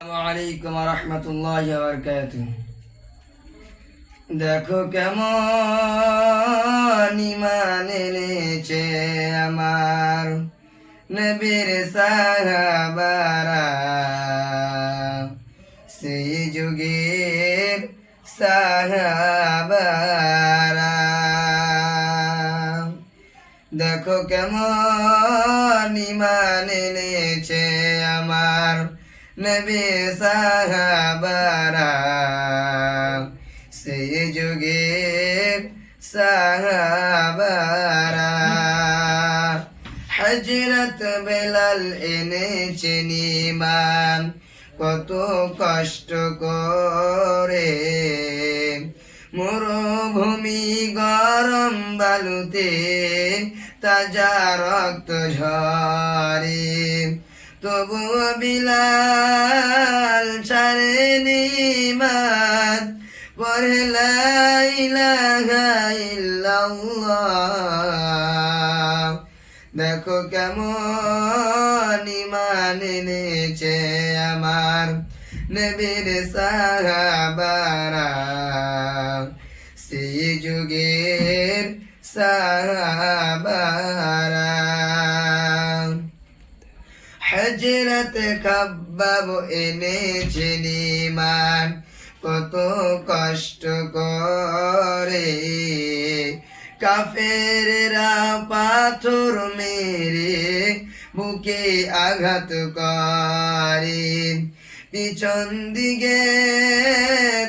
আলাইকুম রহমতুল্লাহি ওয়া বারাকাতুহু। দেখো কেমন ঈমান এনেছে আমার নবীর সাহাবারা, সেই যুগের সাহাবারা। দেখো কেমন ঈমান এনেছে আমার নবী সাহাবারা, সেই যুগের সাহাবারা। হযরত বেলাল এনেছেন ঈমান কত কষ্ট করে, মরুভূমি গরম বালুতে তাজা রক্ত ঝরে, তবুও বিলাল ছাড়েনি ঈমান, পড়ে লা ইলাহা ইল্লাল্লাহ। দেখো কেমন ঈমান এনেছে আমার নবীর সাহাবারা, সেই যুগের সাহাবারা। হযরত খাব্বাব এনেছেন ঈমান কত কষ্ট করে, কাফেররা পাথর মেরে বুকে আঘাত করে, পিছন দিকে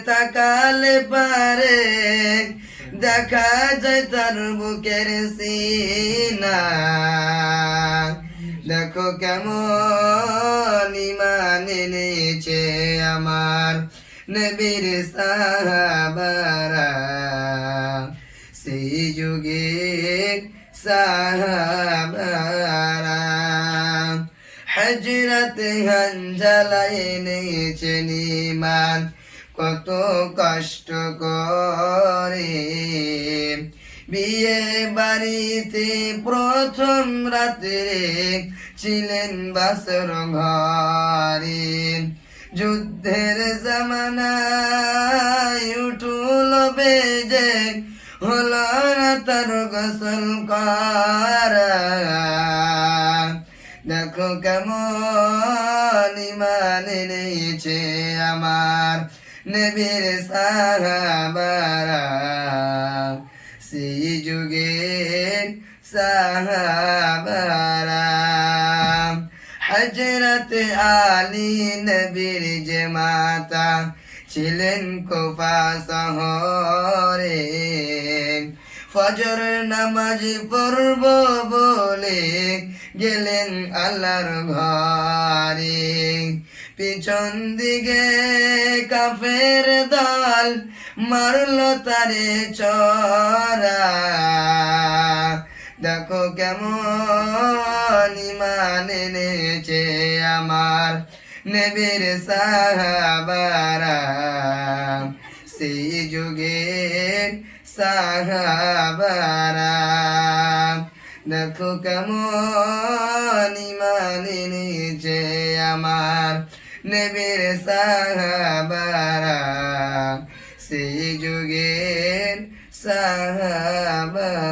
তাকালে পারে দেখা যায় তার বুকের সিনা। দেখো কেমন ঈমান এনেছে আমার নবীর সাহাবারা, সেই যুগের সাহাবারা। হযরত হানজালা এনেছেন ঈমান কত কষ্ট করে, বিয়ে বাড়িতে প্রথম রাতে ছিলেন বাসর ঘরে, যুদ্ধের জামানায় উঠল বেজে হলো না তার গোসল করা। দেখো কেমন ঈমান এনেছে আমার নবীর সাহাবারা, সেই যুগের সাহাবারা। হযরত আলী নবীর যে মাতা ছিলেন কুফা শহরে, ফজর নামাজ পড়ব বলে গেলেন আল্লাহর ঘরে, পিছন দিকে কাফের দল মারল তারে চরা। দেখো কেমন ঈমান এনেছে আমার নবীর সাহাবারা, সেই যুগের সাহাবারা। দেখো কেমন ঈমান এনেছে আমার নবীর সাহাবারা, সেই যুগের সাহাবারা।